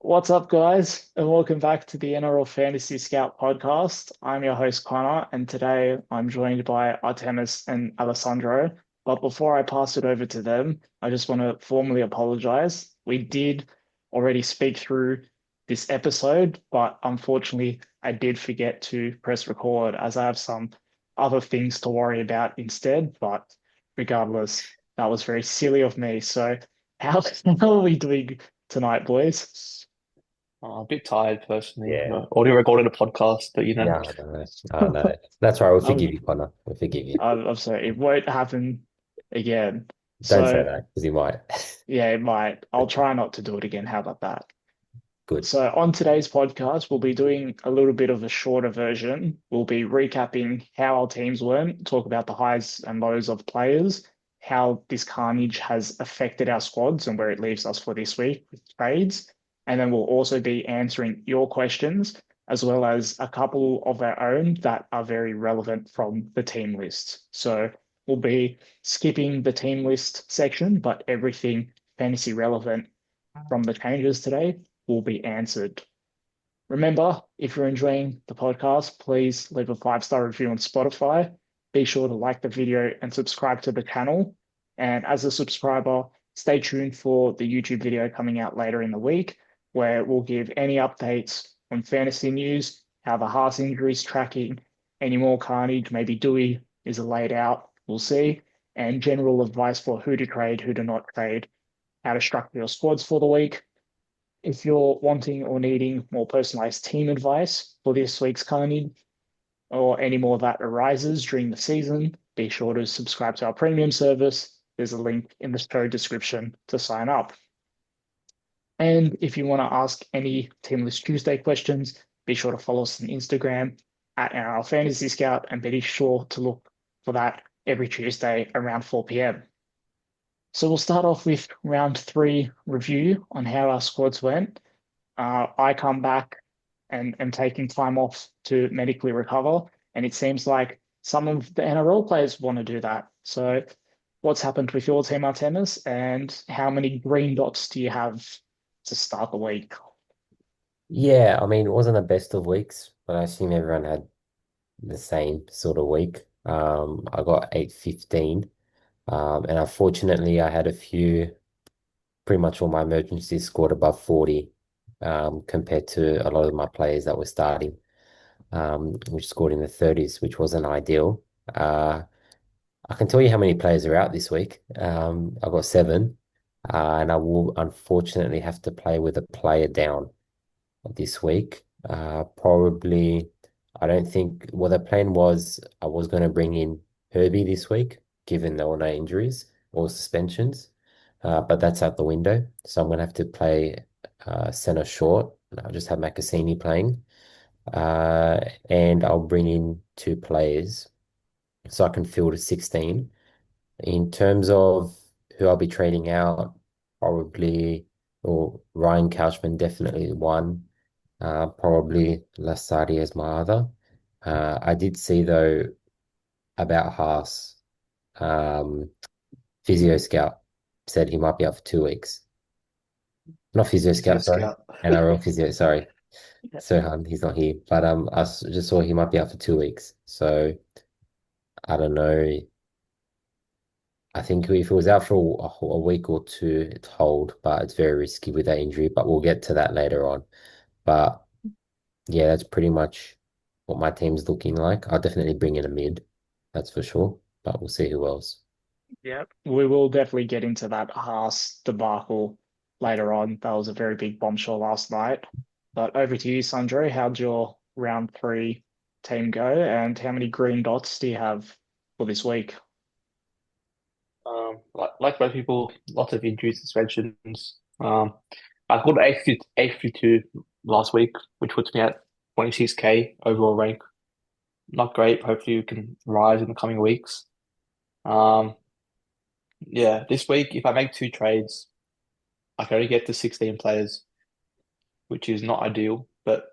What's up, guys, and welcome back to the NRL Fantasy Scout Podcast. I'm your host, Connor, and today I'm joined by Artemis and Alessandro. But before I pass it over to them, I just want to formally apologize. We did already speak through this episode, but unfortunately, I did forget to press record as I have some other things to worry about instead. But regardless, that was very silly of me. So, how, how are we doing tonight, boys? A bit tired personally. Yeah. Already recorded a podcast, but Yeah. you I know. know. I know. That's right. We'll I'm forgive you, Connor. We'll forgive you. I'm sorry. It won't happen again. Don't So, say that that. because you might. Yeah, it might. I'll try not to do it again. How about that? Good. So, on today's podcast, we'll be doing a little bit of a shorter version. We'll be recapping how our teams went, talk about the highs and lows of players, how this carnage has affected our squads and where it leaves us for this week with trades. And then we'll also be answering your questions, as well as a couple of our own that are very relevant from the team list. So, we'll be skipping the team list section, but everything fantasy relevant from the changes today will be answered. Remember, if you're enjoying the podcast, please leave a 5-star review on Spotify. Be sure to like the video and subscribe to the channel. And as a subscriber, stay tuned for the YouTube video coming out later in the week, where we'll give any updates on fantasy news, how the Haas injury is tracking, any more carnage, maybe Dewey is laid out, we'll see, and general advice for who to trade, who to not trade, how to structure your squads for the week. If you're wanting or needing more personalized team advice for this week's Carnage or any more that arises during the season, be sure to subscribe to our premium service. There's a link in the show description to sign up. And if you want to ask any Team List Tuesday questions, be sure to follow us on Instagram at NRL Fantasy Scout and be sure to look for that every Tuesday around 4 p.m. So we'll start off with round three review on how our squads went. I come back and am taking time off to medically recover, and it seems like some of the NRL players want to do that. So, what's happened with your team, Artemis, and how many green dots do you have to start the week? Yeah, I mean, it wasn't the best of weeks, but I assume everyone had the same sort of week. I got 815. And unfortunately, I had a few, pretty much all my emergencies scored above 40, compared to a lot of my players that were starting, which scored in the 30s, which wasn't ideal. I can tell you how many players are out this week. I've got seven, and I will unfortunately have to play with a player down this week. Probably, I don't think, well, the plan was I was going to bring in Herbie this week, given there were no injuries or suspensions, but that's out the window. So I'm going to have to play center short. I'll just have Makasini playing, uh, and I'll bring in two players so I can field a 16. In terms of who I'll be trading out, probably, or Ryan Couchman, definitely one. Probably Lasati as my other. I did see though about Haas. Um, Physio Scout said he might be out for 2 weeks. Not Physio Physio Scout, sorry. Scout. NRL Physio, sorry. Sohan, he's not here. But just saw he might be out for 2 weeks. So I don't know. I think if it was out for a week or two, it's hold, but it's very risky with that injury. But we'll get to that later on. But yeah, that's pretty much what my team's looking like. I'll definitely bring in a mid, that's for sure. But we'll see who else. Yeah, we will definitely get into that Haas debacle later on. That was a very big bombshell last night. But over to you, Sandro. How'd your round three team go, and how many green dots do you have for this week? Like most people, lots of injuries, suspensions. I got 852 last week, which puts me at 26K overall rank. Not great. Hopefully, we can rise in the coming weeks. Um, yeah, this week, if I make two trades, I can only get to 16 players, which is not ideal. But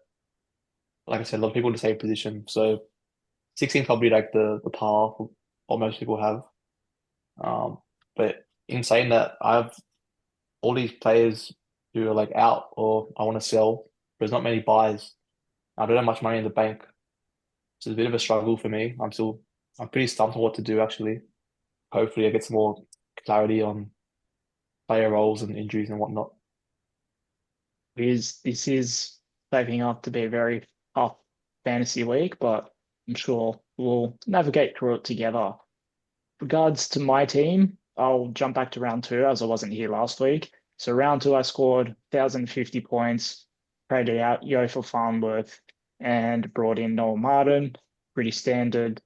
like I said, a lot of people in the same position. So 16 probably like the par for what most people have. But in saying that, I have all these players. who are like out or I want to sell. There's not many buyers. I don't have much money in the bank. So it's a bit of a struggle for me. I'm pretty stumped on what to do actually. Hopefully I get some more clarity on player roles and injuries and whatnot. This is shaping up to be a very tough fantasy week, but I'm sure we'll navigate through it together. Regards to my team, I'll jump back to round two as I wasn't here last week. So round two, I scored 1,050 points, traded out Yo for Farnworth, and brought in Noel Martin. Pretty standard,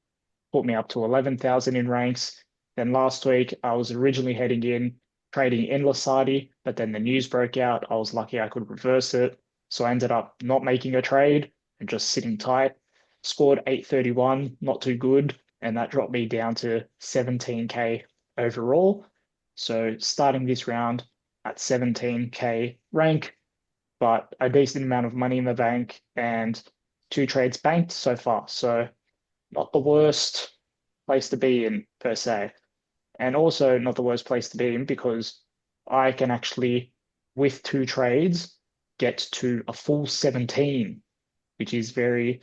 put me up to 11,000 in ranks. Then last week, I was originally heading in trading in Lasardi, but then the news broke out. I was lucky I could reverse it. So I ended up not making a trade and just sitting tight. Scored 831, not too good. And that dropped me down to 17K overall. So starting this round at 17K rank, but a decent amount of money in the bank and two trades banked so far. So not the worst place to be in per se, and also not the worst place to be in because I can actually, with two trades, get to a full 17, which is very,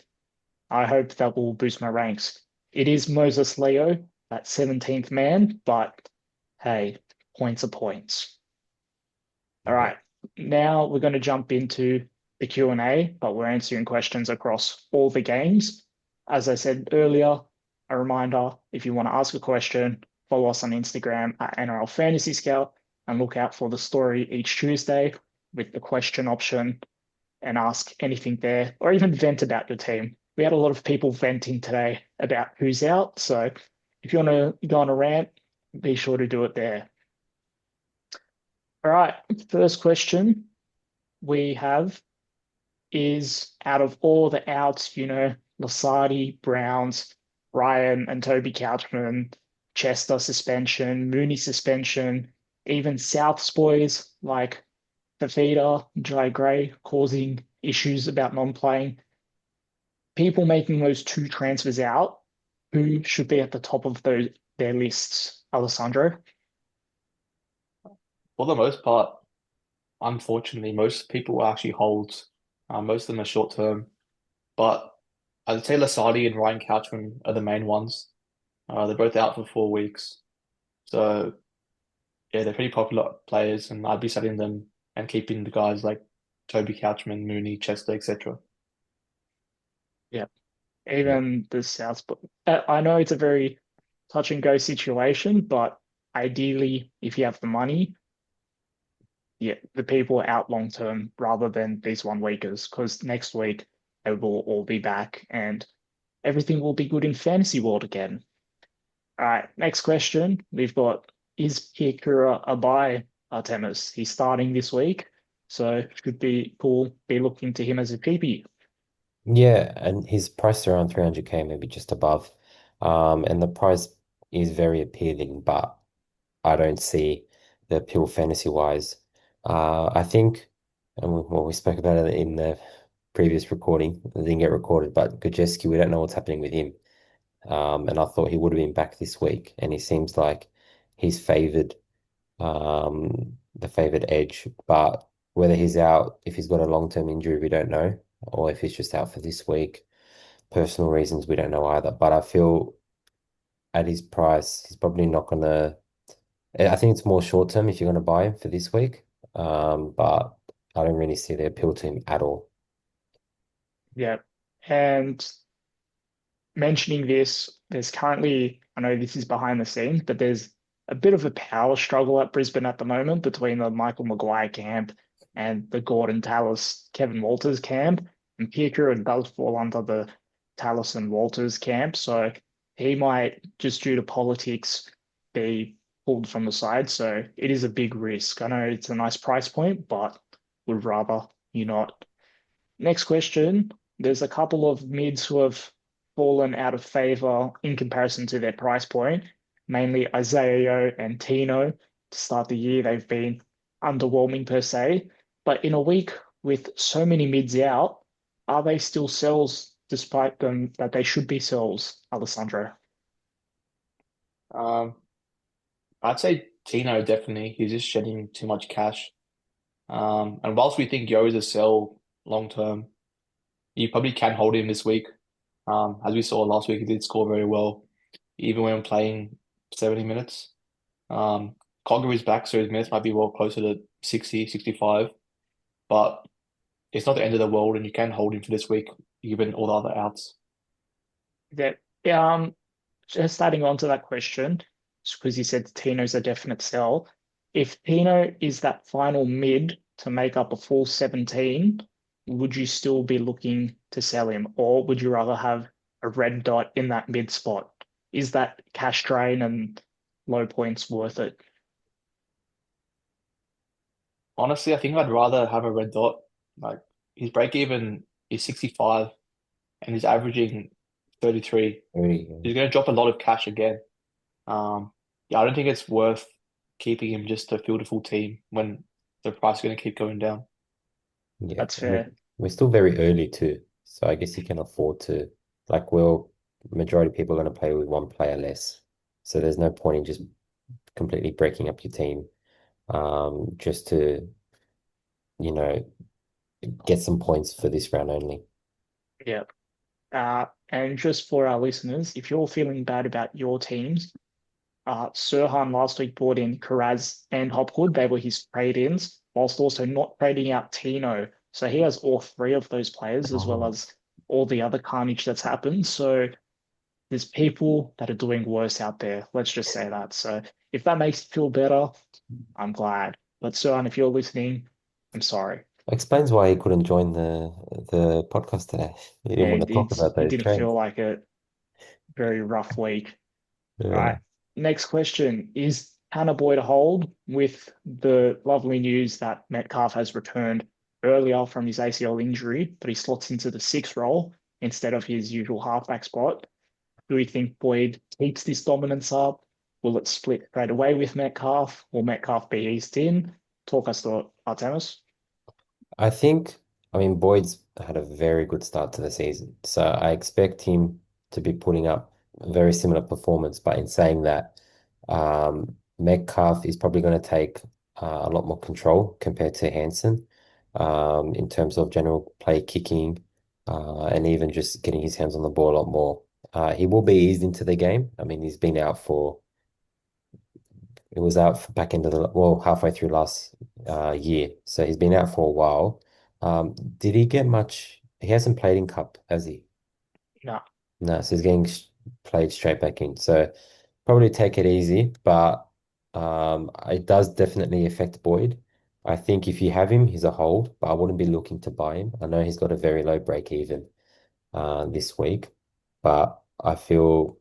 I hope that will boost my ranks. It is Moses Leo, that 17th man, but hey, points are points. All Yeah. right, now we're going to jump into the Q&A, but we're answering questions across all the games. As I said earlier, a reminder, if you want to ask a question, follow us on Instagram at NRL Fantasy Scout and look out for the story each Tuesday with the question option and ask anything there or even vent about your team. We had a lot of people venting today about who's out. So if you want to go on a rant, be sure to do it there. All right, first question we have is out of all the outs, Lasardi, Browns, Ryan and Toby Couchman, Chester suspension, Mooney suspension, even South's boys like Fafita, Jai Gray causing issues about non-playing. People making those two transfers out, who should be at the top of their lists, Alessandro? For the most part, unfortunately, most people actually hold. Most of them are short term, but I'd say Lasardi and Ryan Couchman are the main ones. They're both out for 4 weeks. So yeah, they're pretty popular players, and I'd be setting them and keeping the guys like Toby Couchman, Mooney, Chester, etc. Yeah, Yeah. even the South. I know it's a very touch and go situation, but ideally, if you have the money, yeah, the people are out long term rather than these 1 weekers, because next week they will all be back and everything will be good in fantasy world again. All right, next question. We've got is Piakura a buy, Artemis? He's starting this week, so should be cool. Be looking to him as a GP. Yeah, and his price around 300K, maybe just above. And the price is very appealing, but I don't see the appeal fantasy wise. I think, and we spoke about it in the previous recording. It didn't get recorded, but Gajeski, we don't know what's happening with him. And I thought he would have been back this week, and he seems like he's favored, the favored edge. But whether he's out, if he's got a long-term injury, we don't know, or if he's just out for this week. Personal reasons, we don't know either. But I feel at his price, he's probably not gonna. I think it's more short term if you're gonna buy him for this week. But I don't really see the appeal to him at all. Yeah, and mentioning this, there's currently, I know this is behind the scenes, but there's a bit of a power struggle at Brisbane at the moment between the Michael Maguire camp and the Gordon Tallis, Kevin Walters camp. And Piakura does fall under the Tallis and Walters camp. So he might, just due to politics, be pulled from the side. So it is a big risk. I know it's a nice price point, but would rather you not. Next question. There's a couple of mids who have fallen out of favor in comparison to their price point, mainly Isaiah Yeo and Tino. To start the year, they've been underwhelming per se. But in a week with so many mids out, are they still sells despite them that they should be sells, Alessandro? Um, I'd say Tino definitely. He's just shedding too much cash. And whilst we think Yo is a sell long term, you probably can hold him this week. As we saw last week, he did score very well, even when playing 70 minutes. Conger is back, so his minutes might be well closer to 60, 65. But it's not the end of the world, and you can hold him for this week, given all the other outs. That just adding on to that question, because you said Tino's a definite sell. If Tino is that final mid to make up a full 17, would you still be looking to sell him, or would you rather have a red dot in that mid spot? Is that cash drain and low points worth it? Honestly, I think I'd rather have a red dot. Like his break even is 65 and he's averaging 33. Really, He's going to drop a lot of cash again. Yeah, I don't think it's worth keeping him just to field a full team when the price is going to keep going down. yeah. That's I fair. mean, we're still very early too, so I guess you can afford to, like, majority of people are going to play with one player less, so there's no point in just completely breaking up your team, just to, you know, get some points for this round only. Yeah. And just for our listeners, if you're feeling bad about your teams, Sirhan last week brought in Karaz and Hopwood. They were his trade-ins, whilst also not trading out Tino. So he has all three of those players, as well Oh, as all the other carnage that's happened. So there's people that are doing worse out there. Let's just say that. So if that makes you feel better, I'm glad. But Sirhan, if you're listening, I'm sorry. explains why he couldn't join the podcast today. He didn't Yeah, want to talk about it those didn't feel trades. like a very rough week. All Yeah. right. Next question. Is Hannah Boyd a hold with the lovely news that Metcalf has returned earlier from his ACL injury, but he slots into the sixth role instead of his usual halfback spot? Do we think Boyd keeps this dominance up? Will it split straight away with Metcalf? Will Metcalf be eased in? Talk us through it, Artemis. I think, I mean, Boyd's had a very good start to the season. So I expect him to be putting up a very similar performance. But in saying that, Metcalf is probably going to take a lot more control compared to Hansen, in terms of general play kicking, and even just getting his hands on the ball a lot more. He will be eased into the game. I mean, he's been out for It was out for back into halfway through last year. So he's been out for a while. Did he get much? He hasn't played in Cup, has he? No, No, so he's getting played straight back in. So probably take it easy, but it does definitely affect Boyd. I think if you have him, he's a hold, but I wouldn't be looking to buy him. I know he's got a very low break even this week, but I feel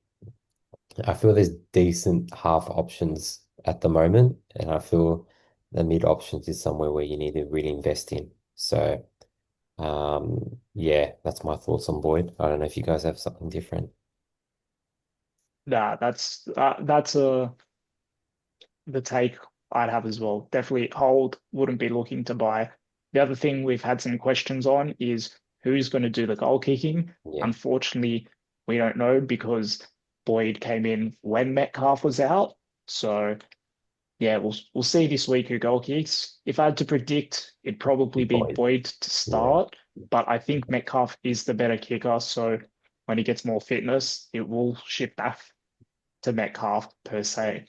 there's decent half options at the moment, and I feel the mid options is somewhere where you need to really invest in. So, yeah, that's my thoughts on Boyd. I don't know if you guys have something different. nah, that's the take I'd have as well. Definitely hold, wouldn't be looking to buy. The other thing we've had some questions on is who's going to do the goal kicking. Yeah, Unfortunately, we don't know because Boyd came in when Metcalf was out. So yeah, we'll see this week who goal kicks. If I had to predict, it'd probably be Boyd. Boyd to Yeah, start, but I think Metcalf is the better kicker. So when he gets more fitness, it will shift back to Metcalf per se.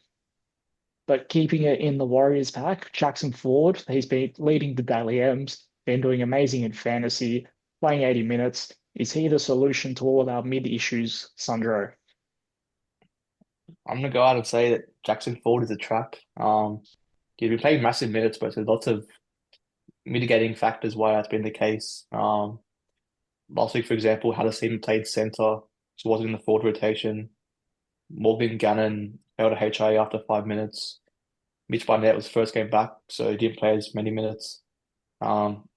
But keeping it in the Warriors pack, Jackson Ford, he's been leading the Daily M's, been doing amazing in fantasy, playing 80 minutes. Is he the solution to all of our mid issues, Sandro? I'm going to go out and say that Jackson Ford is a trap. He's been playing massive minutes, but there's lots of mitigating factors why that's been the case. Last week, for example, Hadassah played center, so wasn't in the forward rotation. Morgan Gannon failed a HIA after 5 minutes. Mitch Barnett was first game back, so he didn't play as many minutes. Um,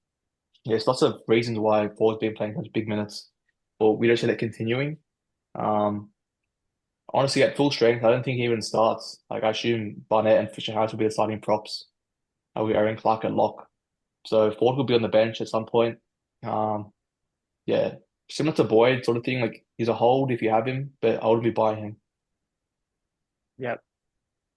there's lots of reasons why Ford's been playing such big minutes, but we don't see that continuing. Um, Honestly, at full strength, I don't think he even starts. Like I assume Barnett and Fisher Harris will be the starting props. With Aaron Clark at lock. So Ford will be on the bench at some point. Um, yeah, similar to Boyd sort of thing. Like he's a hold if you have him, but I wouldn't be buying him. Yep.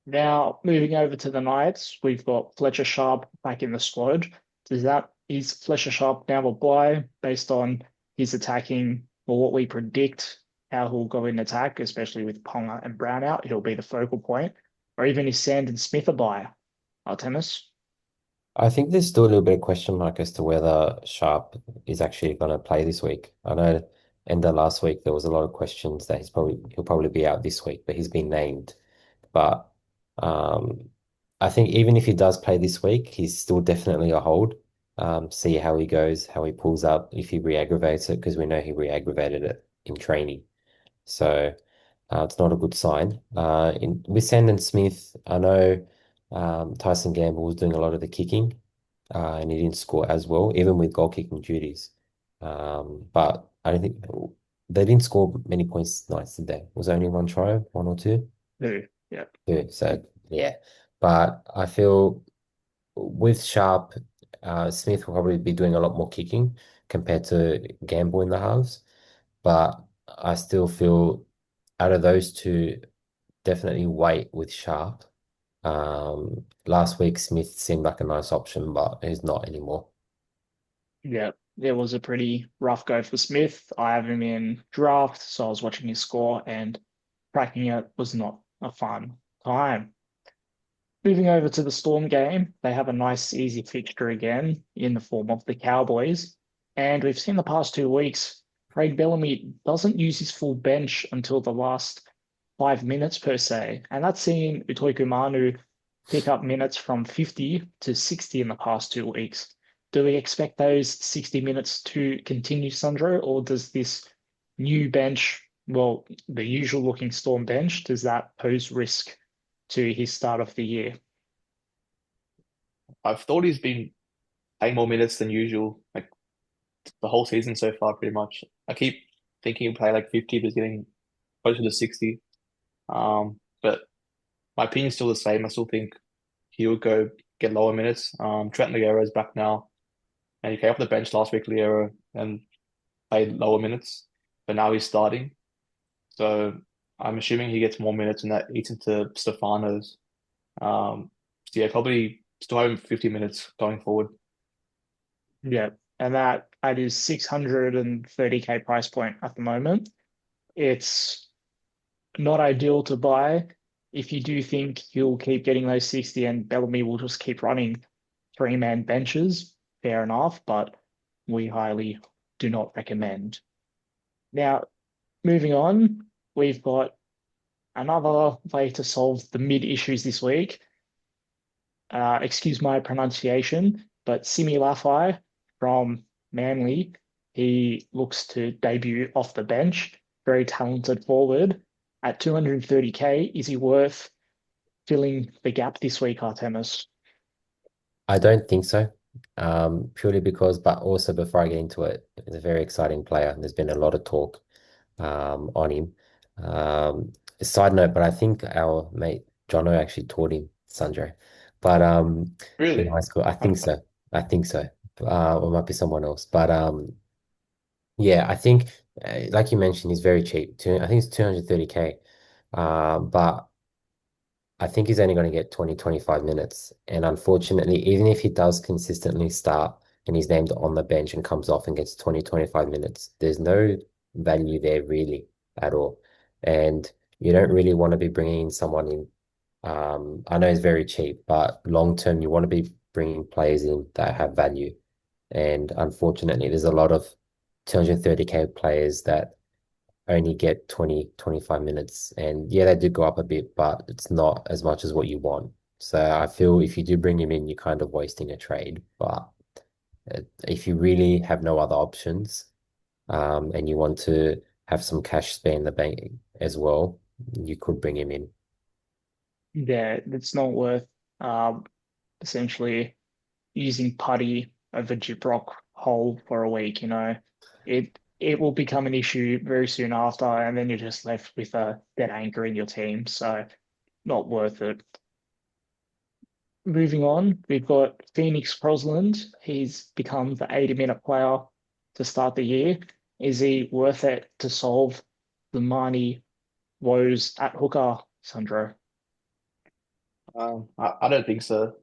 Now, moving over to the Knights, we've got Fletcher Sharp back in the squad. Is Fletcher Sharp now a buy based on his attacking or what we predict how he'll go in attack, especially with Ponga and Brown out? He'll be the focal point. Or even is Sandon Smith a buy? Artemis? I think there's still a little bit of question mark as to whether Sharp is actually going to play this week. I know in the last week there was a lot of questions that he'll probably be out this week, but he's been named. But um, I think even if he does play this week, he's still definitely a hold. See how he goes, how he pulls up, if he re-aggravates it, because we know he re-aggravated it in training. So it's not a good sign. With Sandon Smith, I know Tyson Gamble was doing a lot of the kicking, and he didn't score as well, even with goal kicking duties. But I don't think they didn't score many points tonight, did they? Was there only one try, one or two? No. Yeah. Two. So yeah, but I feel with Sharp, Smith will probably be doing a lot more kicking compared to Gamble in the halves. But I still feel out of those two, definitely wait with Sharp. Last week Smith seemed like a nice option, but he's not anymore. Yeah. It was a pretty rough go for Smith. I have him in draft, so I was watching his score and cracking it was not a fun time. Moving over to the Storm game, they have a nice, easy fixture again in the form of the Cowboys. And we've seen the past 2 weeks, Craig Bellamy doesn't use his full bench until the last 5 minutes per se. And that's seen Utoiku Manu pick up minutes from 50 to 60 in the past 2 weeks. Do we expect those 60 minutes to continue, Sandro, or does this new bench, well, the usual looking Storm bench, does that pose risk to his start of the year? I've thought he's been playing more minutes than usual, like the whole season so far, pretty much. I keep thinking he'll play like 50, but he's getting closer to 60. But my opinion's still the same. I still think he'll go get lower minutes. Trent Loiero is back now, and he came off the bench last week, Loiero, and played lower minutes, but now he's starting. So I'm assuming he gets more minutes and that eats into Stefano's. So yeah, probably still having 50 minutes going forward. Yeah, and that at his 630K price point at the moment. It's not ideal to buy. If you do think he'll keep getting those 60 and Bellamy will just keep running three-man benches, fair enough, but we highly do not recommend. Now, moving on, we've got another way to solve the mid issues this week. Excuse my pronunciation, but Simi Lafai from Manly, he looks to debut off the bench. Very talented forward. At 230K, is he worth filling the gap this week, Artemis? I don't think so. Purely because, but also before I get into it, he's a very exciting player. There's been a lot of talk on him. Side note, but I think our mate Jono actually taught him Sanjay. But in Really? high school, I think so. I think so. Or it might be someone else. But yeah, I think like you mentioned, he's very cheap. I think it's 230K. But I think he's only going to get 20, 25 minutes. And unfortunately, even if he does consistently start and he's named on the bench and comes off and gets 20, 25 minutes, there's no value there really at all. And you don't really want to be bringing in someone in. I know it's very cheap, but long term, you want to be bringing players in that have value. And unfortunately, there's a lot of 230K players that only get 20, 25 minutes. And yeah, they do go up a bit, but it's not as much as what you want. So I feel if you do bring him in, you're kind of wasting a trade. But if you really have no other options, and you want to have some cash spare in the bank as well, you could bring him in. Yeah, it's not worth um, essentially using putty over Gyprock hole for a week, you know. It will become an issue very soon after, and then you're just left with a dead anchor in your team. So not worth it. Moving on, we've got Phoenix Crosland. He's become the 80-minute player to start the year. Is he worth it to solve the Marnie woes at hooker, Sandro? I don't think so.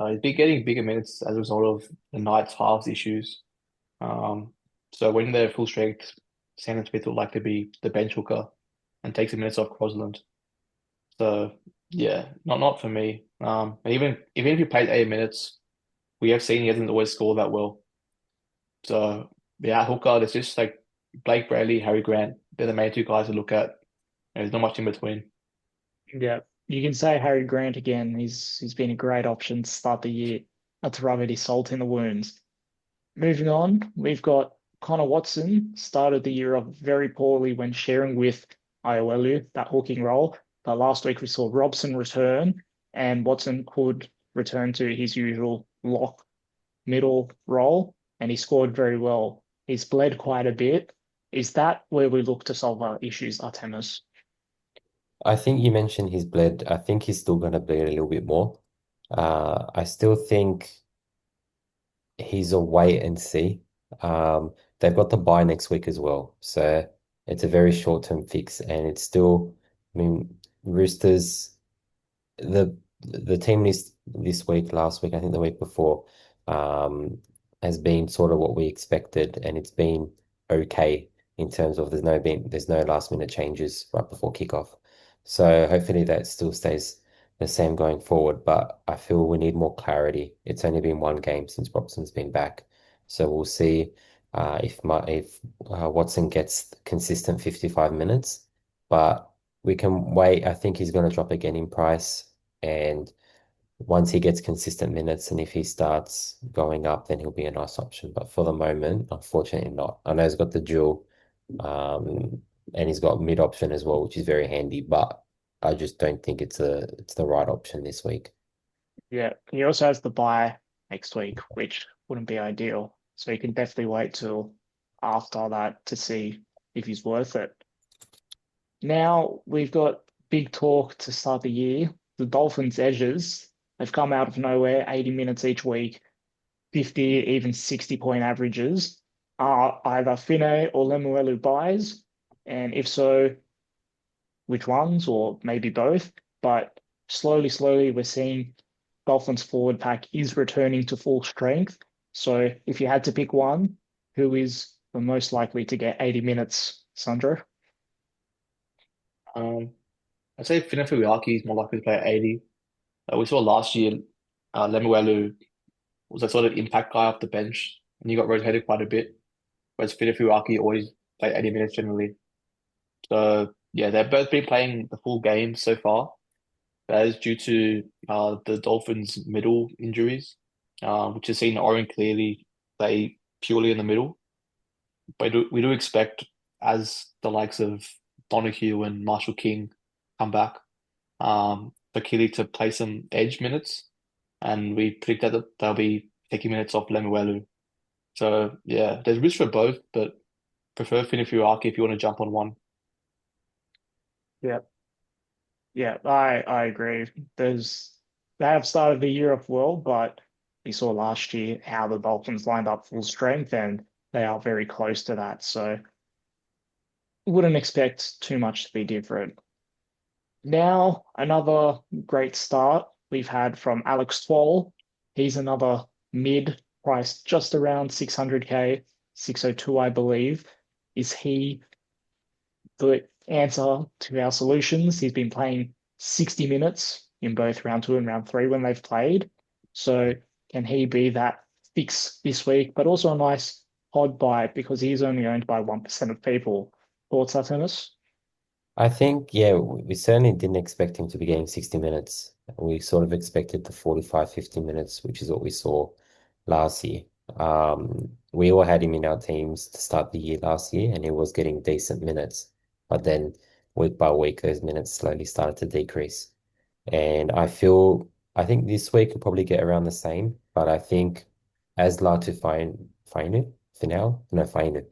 He's been getting bigger minutes as a result of the Knights' halves issues. Um, so when they're full strength, Sandon Smith will likely be the bench hooker and take some minutes off Crosland. So yeah, not for me. And even if he plays 80 minutes, we have seen he hasn't always scored that well. So yeah, hooker, there's just like Blake Brayley, Harry Grant. They're the main two guys to look at. There's not much in between. Yeah, you can say Harry Grant again. He's been a great option to start the year. That's rub any salt in the wounds. Moving on, we've got Connor Watson started the year off very poorly when sharing with Iowelu that hooking role. But last week we saw Robson return, and Watson could return to his usual lock middle role, and he scored very well. He's bled quite a bit. Is that where we look to solve our issues, Artemis? I think you mentioned he's bled. I think he's still going to bleed a little bit more. I still think he's a wait and see. They've got the bye next week as well. So it's a very short-term fix. And it's still, I mean, Roosters, the team this week, last week, I think the week before, has been sort of what we expected, and it's been okay in terms of there's no last minute changes right before kickoff. So hopefully that still stays the same going forward. But I feel we need more clarity. It's only been one game since Robson's been back, so we'll see if Watson gets consistent 55 minutes. But we can wait. I think he's going to drop again in price. And once he gets consistent minutes and if he starts going up, then he'll be a nice option. But for the moment, unfortunately not. I know he's got the dual, and he's got mid option as well, which is very handy, but I just don't think it's the right option this week. Yeah, he also has the bye next week, which wouldn't be ideal. So you can definitely wait till after that to see if he's worth it. Now we've got big talk to start the year. The Dolphins' edges, they've come out of nowhere, 80 minutes each week, 50, even 60-point averages. Are either Fine or Lemuelu buys? And if so, which ones, or maybe both? But slowly, we're seeing Dolphins forward pack is returning to full strength. So if you had to pick one, who is the most likely to get 80 minutes, Sandro? Um, I'd say Finifuaki is more likely to play at 80. We saw last year, Lemuelu was a sort of impact guy off the bench, and he got rotated quite a bit. Whereas Finifuaki always played 80 minutes generally. So yeah, they've both been playing the full game so far. That is due to the Dolphins' middle injuries, which has seen Oren clearly play purely in the middle. But we do expect as the likes of Donahue and Marshall King come back, for Keely to play some edge minutes, and we predict that they'll be taking minutes off Lemuelu. So yeah, there's risk for both, but prefer Finifuaki if you want to jump on one. Yeah, yeah, I agree. They have started the year off well, but we saw last year how the Dolphins lined up full strength, and they are very close to that. So wouldn't expect too much to be different. Now, another great start we've had from Alex Twal. He's another mid priced just around 600K, 602, I believe. Is he the answer to our solutions? He's been playing 60 minutes in both round two and round three when they've played. So can he be that fix this week? But also a nice odd buy because he's only owned by 1% of people. Thoughts, Artemis? I think, yeah, we certainly didn't expect him to be getting 60 minutes. We sort of expected the 45, 50 minutes, which is what we saw last year. We all had him in our teams to start the year last year, and he was getting decent minutes. But then week by week, those minutes slowly started to decrease. And I think this week will probably get around the same, but I think as Latu Fainu, Finau, no Fainu,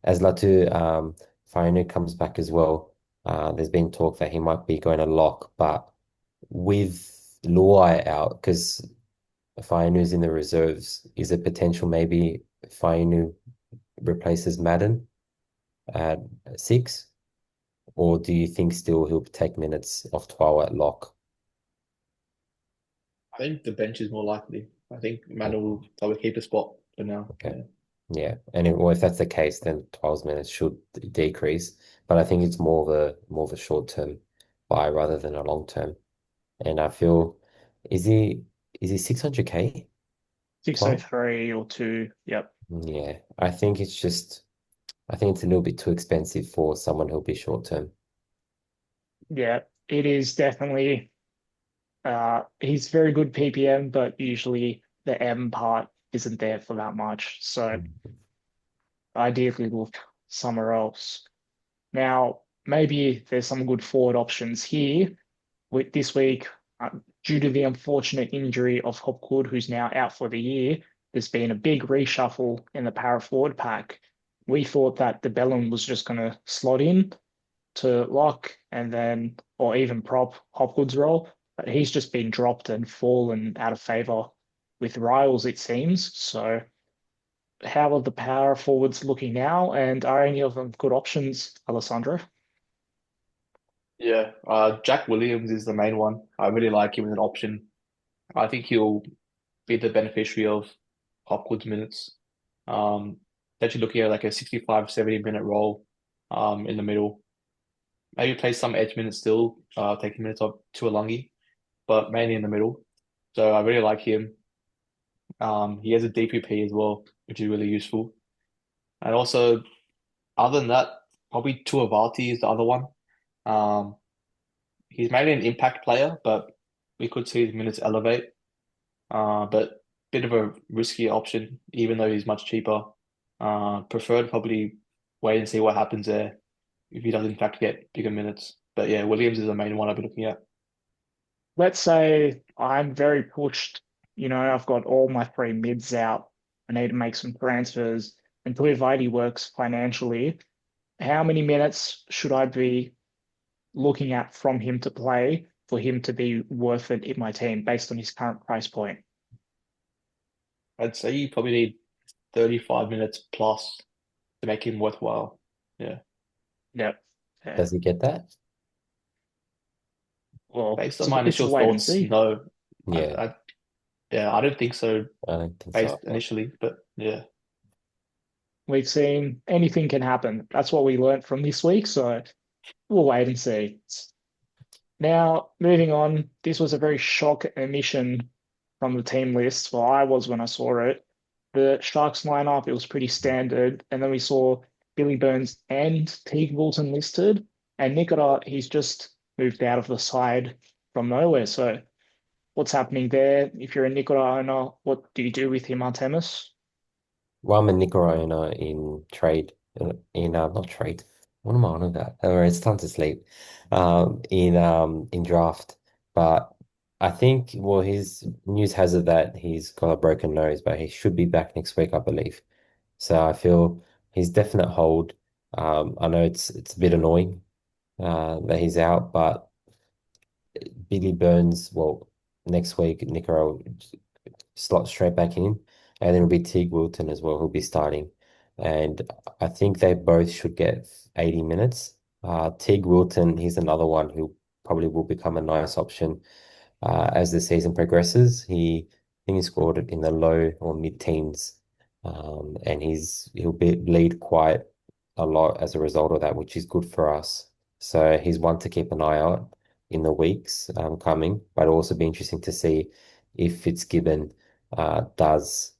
as Latu Fainu comes back as well, there's been talk that he might be going to lock, but with Luai out, because Fainu's in the reserves, is a potential maybe Fainu replaces Madden at 6, or do you think still he'll take minutes off Twal at lock? I think the bench is more likely. I think Manu will probably keep a spot for now. Okay. Yeah. Yeah. And if that's the case, then 12 minutes should decrease. But I think it's more of a short-term buy rather than a long-term. And I feel is he is he 600K? 12? 603 or 2. Yep. Yeah. I think it's a little bit too expensive for someone who'll be short-term. Yeah. It is definitely he's very good PPM, but usually the M part isn't there for that much. So Mm. ideally look somewhere else. Now, maybe there's some good forward options here with this week. Due to the unfortunate injury of Hopgood, who's now out for the year, there's been a big reshuffle in the power forward pack. We thought that the Bellum was just going to slot in to lock and then, or even prop Hopgood's role, but he's just been dropped and fallen out of favor with Riles, it seems. So, how are the power forwards looking now? And are any of them good options, Alessandro? Yeah. Jack Williams is the main one. I really like him as an option. I think he'll be the beneficiary of Hopgood's minutes. Actually looking at like a 65, 70 minute role in the middle. Maybe play some edge minutes still, taking minutes off to Alungi, but mainly in the middle. So I really like him. He has a DPP as well, which is really useful. And also, other than that, probably Tuavati is the other one. Um, he's mainly an impact player, but we could see his minutes elevate. But bit of a risky option, even though he's much cheaper. Preferred probably wait and see what happens there if he does in fact get bigger minutes. But yeah, Williams is the main one I've been looking at. Let's say I'm very pushed. I've got all my three mids out. I need to make some transfers. And Tuivasa works financially. How many minutes should I be looking at from him to play for him to be worth it in my team based on his current price point? I'd say you probably need 35 minutes plus to make him worthwhile. Yeah. Yep. Yeah. Does he get that? Well, Based on my it's a initial wait and thoughts, see. no. I, Yeah, I yeah, I don't think so I don't think based so. initially, but yeah. We've seen anything can happen. That's what we learned from this week. So we'll wait and see. Now, moving on, this was a very shock omission from the team list. Well, I was when I saw it. The Sharks lineup, it was pretty standard. And then we saw Billy Burns and Teague Wilton listed. And Nicola, he's just moved out of the side from nowhere. So what's happening there? If you're a Nicola owner, what do you do with him, Artemis? Well, I'm a owner in trade, not trade. What am I on about? Oh, it's time to sleep. In draft, but I think his news has it that he's got a broken nose, but he should be back next week, I believe. So I feel he's definite hold. I know it's a bit annoying that he's out, but Billy Burns, well, next week Nico slot straight back in, and then it'll be Teague Wilton as well who'll be starting. And I think they both should get 80 minutes. Teague Wilton, he's another one who probably will become a nice option as the season progresses. I think he scored it in the low or mid-teens, and he'll lead quite a lot as a result of that, which is good for us. So he's one to keep an eye out in the weeks coming, but it'll also be interesting to see if Fitzgibbon does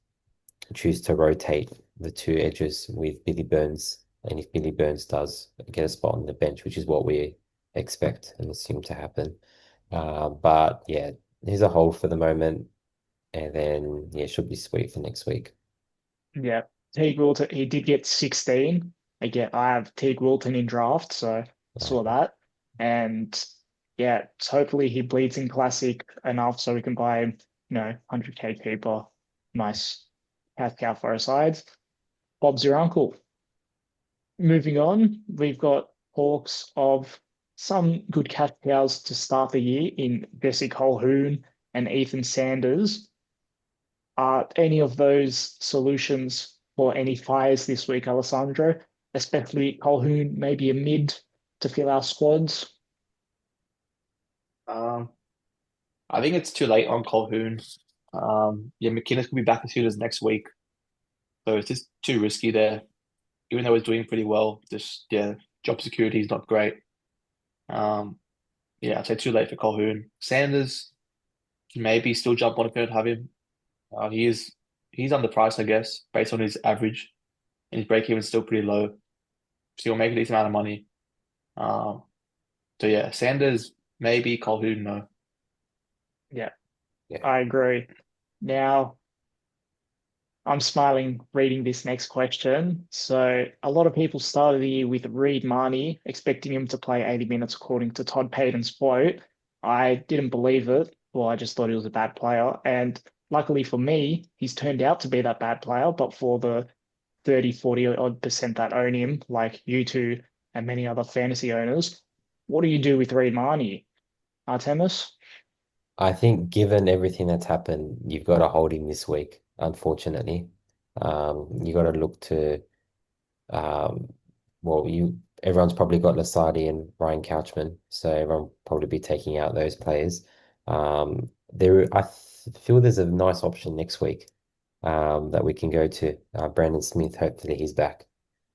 choose to rotate the two edges with Billy Burns, and if Billy Burns does get a spot on the bench, which is what we expect and assume to happen. But yeah, here's a hold for the moment, and then yeah, should be sweet for next week. Yeah. Teague Wilton, he did get 16. Again, I have Teague Wilton in draft, so saw Okay. that. And yeah, hopefully he bleeds in classic enough so we can buy him, 100K keeper. Nice cash cow for our sides. Bob's your uncle. Moving on, we've got talks of some good cash cows to start the year in Bessie Colhoun and Ethan Sanders. Are any of those solutions for any fires this week, Alessandro? Especially Colhoun, maybe a mid to fill our squads. Um, I think it's too late on Colquhoun. Yeah, McInnes could be back as soon as next week, so it's just too risky there. Even though he's doing pretty well, just yeah, job security is not great. Um, yeah, I'd say too late for Colquhoun. Sanders can maybe still jump on if they'd have him. He's underpriced, I guess, based on his average, and his break even is still pretty low. So he'll make a decent amount of money. Um, so yeah, Sanders maybe, Colquhoun no. Yeah, Yeah. I agree. Now, I'm smiling reading this next question. So, a lot of people started the year with Reed Marnie, expecting him to play 80 minutes according to Todd Payton's quote. I didn't believe it. Well, I just thought he was a bad player. And luckily for me, he's turned out to be that bad player. But for the 30, 40 odd percent that own him, like you two and many other fantasy owners, what do you do with Reed Marnie, Artemis? I think given everything that's happened, you've got to hold him this week, unfortunately. You got to look to um well you everyone's probably got Lasardi and Ryan Couchman, so everyone will probably be taking out those players. Feel there's a nice option next week that we can go to. Brandon Smith, hopefully he's back.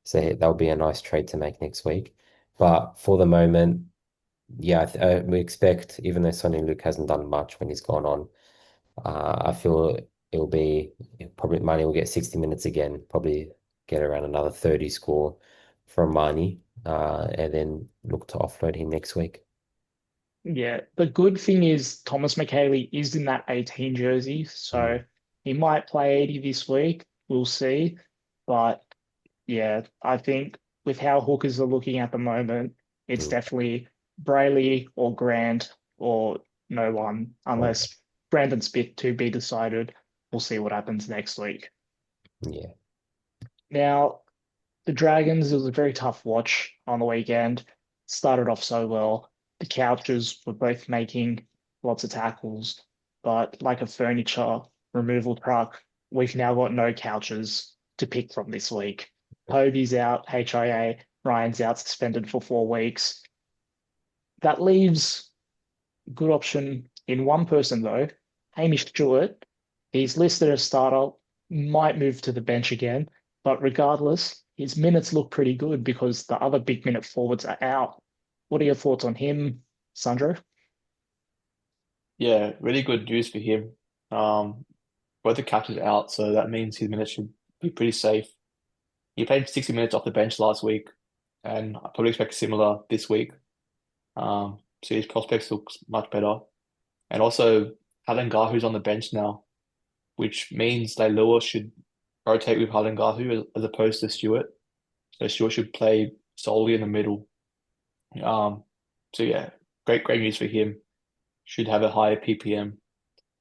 So that'll be a nice trade to make next week. But for the moment, yeah, we expect, even though Sonny Luke hasn't done much when he's gone on, I feel it'll be probably Marnie will get 60 minutes again, probably get around another 30 score from Marnie, and then look to offload him next week. Yeah, the good thing is Thomas McHaley is in that 18 jersey, so Mm, he might play 80 this week. We'll see. But yeah, I think with how hookers are looking at the moment, it's mm, definitely Brayley or Grant or no one, okay. unless Brandon Smith to be decided. We'll see what happens next week. Yeah. Now, the Dragons, it was a very tough watch on the weekend. Started off so well. The Couches were both making lots of tackles, but like a furniture removal truck, we've now got no couches to pick from this week. Hobie's out, HIA, Ryan's out suspended for 4 weeks. That leaves a good option in one person though, Hamish Stewart. He's listed as starter, might move to the bench again, but regardless, his minutes look pretty good because the other big minute forwards are out. What are your thoughts on him, Sandro? Yeah, really good news for him. Um, both the captains are out, so that means his minutes should be pretty safe. He played 60 minutes off the bench last week, and I probably expect similar this week. So his prospects looks much better. And also, Halengahu's on the bench now, which means Leilua should rotate with Halengahu as opposed to Stewart. So Stewart should play solely in the middle. Um, so yeah, great news for him. Should have a higher PPM.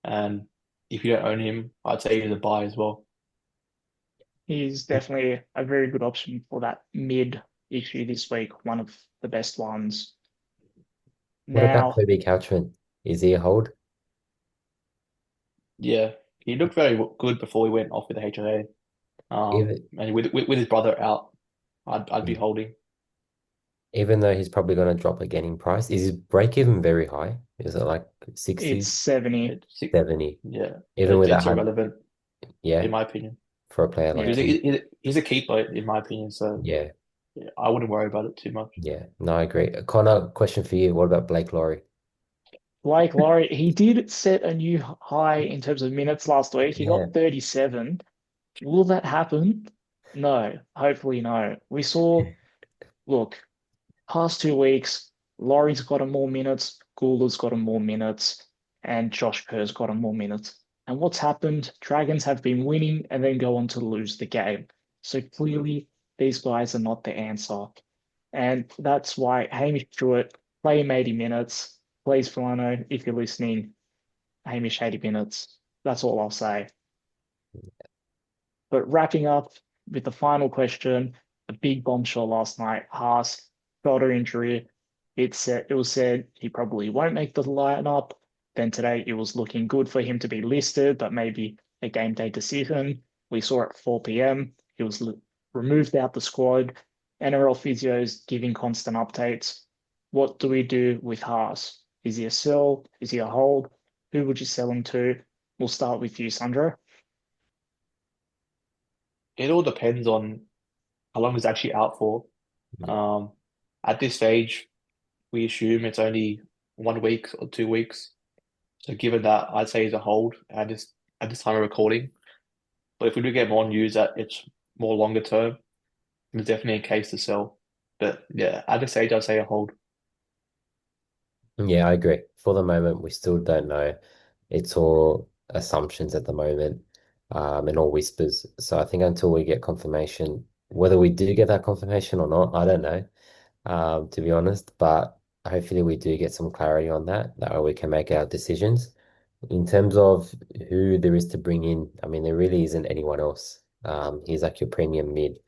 And if you don't own him, I'd say he's a buy as well. He's definitely a very good option for that mid issue this week, one of the best ones. What about Now, Toby Couchman? Is he a hold? Yeah, he looked very good before he went off with the HIA. Even And with his brother out, I'd be holding. even though he's probably going to drop again in price, is his break even very high? Is it like it's 60, 70. It's, 70? yeah, Even with that it's high, irrelevant in yeah, my opinion. for a player like Yeah. him. He's a keeper in my opinion, so Yeah, yeah, I wouldn't worry about it too much. yeah. No, I agree. Connor, question for you. What about Blake Laurie? Blake Laurie, he did set a new high in terms of minutes last week. He Yeah. got 37. Will that happen? No, hopefully no. We saw, look, past 2 weeks, Laurie's got him more minutes, Goulder's got him more minutes, and Josh Kerr's got him more minutes. And what's happened? Dragons have been winning and then go on to lose the game. So clearly, these guys are not the answer. And that's why Hamish Stewart, play him 80 minutes. Please, Filano, if you're listening, Hamish 80 minutes. That's all I'll say. But wrapping up with the final question, a big bombshell last night. Haas, shoulder injury. It was said he probably won't make the lineup. Then today it was looking good for him to be listed, but maybe a game day decision. We saw at 4 p.m. He was removed out the squad. NRL physios giving constant updates. What do we do with Haas? Is he a sell? Is he a hold? Who would you sell him to? We'll start with you, Sandro. It all depends on how long he's actually out for. Yeah. Um, at this stage, we assume it's only 1 week or 2 weeks. So given that, I'd say he's a hold at this time of recording. But if we do get more news that it's more longer term, there's definitely a case to sell. But yeah, at this stage, I'd say a hold. Yeah, I agree. For the moment, we still don't know. It's all assumptions at the moment, and all whispers. So I think until we get confirmation, whether we do get that confirmation or not, I don't know, to be honest. But hopefully we do get some clarity on that. That way we can make our decisions. In terms of who there is to bring in, I mean, there really isn't anyone else. He's like your premium mid.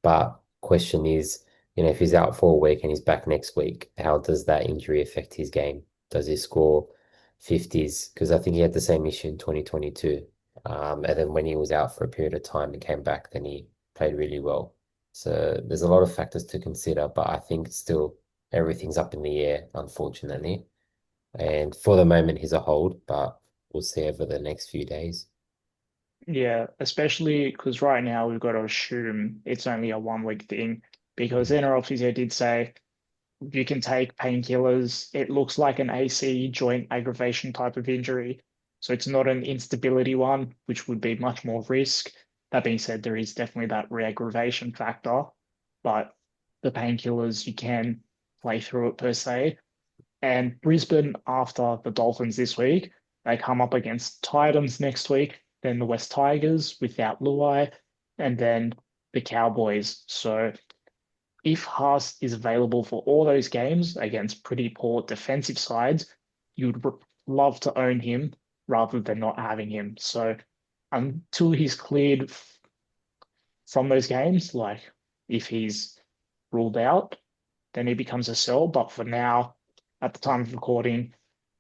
But question is, if he's out for a week and he's back next week, how does that injury affect his game? Does he score 50s? Because I think he had the same issue in 2022. And then when he was out for a period of time and came back, then he played really well. So there's a lot of factors to consider, but I think still everything's up in the air, unfortunately. And for the moment, he's a hold, but we'll see over the next few days. Yeah, especially because right now we've got to assume it's only a 1 week thing because Mm. NRL Physio did say you can take painkillers. It looks like an AC joint aggravation type of injury. So it's not an instability one, which would be much more risk. That being said, there is definitely that re-aggravation factor, but the painkillers, you can play through it per se. And Brisbane, after the Dolphins this week, they come up against Titans next week, then the West Tigers without Luai, and then the Cowboys. So if Haas is available for all those games against pretty poor defensive sides, you'd love to own him rather than not having him. So until he's cleared from those games, like if he's ruled out, then he becomes a sell. But for now, at the time of recording,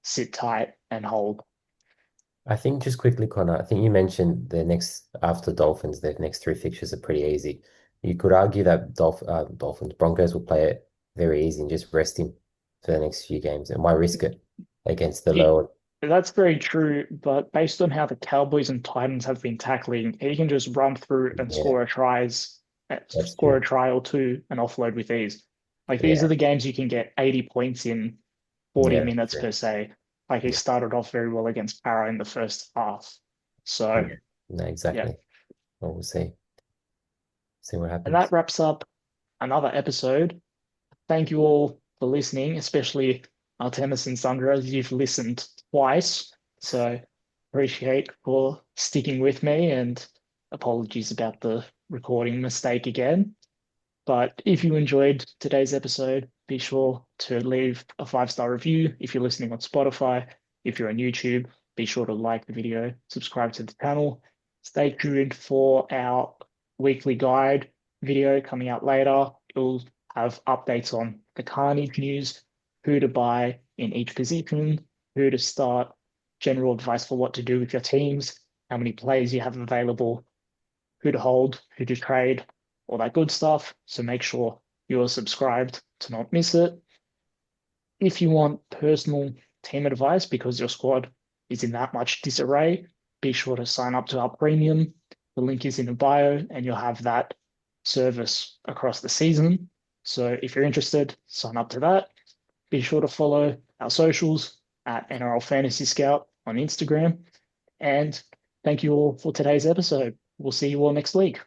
sit tight and hold. I think just quickly, Connor, I think you mentioned the next after Dolphins, the next three fixtures are pretty easy. You could argue that Dolphins Broncos will play it very easy and just rest him for the next few games. And why risk it against the It, lower? that's very true, but based on how the Cowboys and Titans have been tackling, he can just run through and Yeah, that's score a true. try or two and offload with ease. Like these are Yeah, the games you can get 80 points in 40 yeah, that's minutes true. per se. Like he Yeah, started off very well against Para in the first half. So yeah. No, yeah, exactly. Well, we'll see. See what and that happens. wraps up another episode. Thank you all for listening, especially Artemis and Sandra, as you've listened twice. So appreciate for sticking with me and apologies about the recording mistake again. But if you enjoyed today's episode, be sure to leave a 5-star review if you're listening on Spotify. If you're on YouTube, be sure to like the video, subscribe to the channel. Stay tuned for our weekly guide video coming out later. It'll have updates on the Carnage news, who to buy in each position, who to start, general advice for what to do with your teams, how many players you have available, who to hold, who to trade, all that good stuff. So make sure you're subscribed to not miss it. If you want personal team advice because your squad is in that much disarray, be sure to sign up to our premium. The link is in the bio, and you'll have that service across the season. So if you're interested, sign up to that. Be sure to follow our socials at NRL Fantasy Scout on Instagram. And thank you all for today's episode. We'll see you all next week.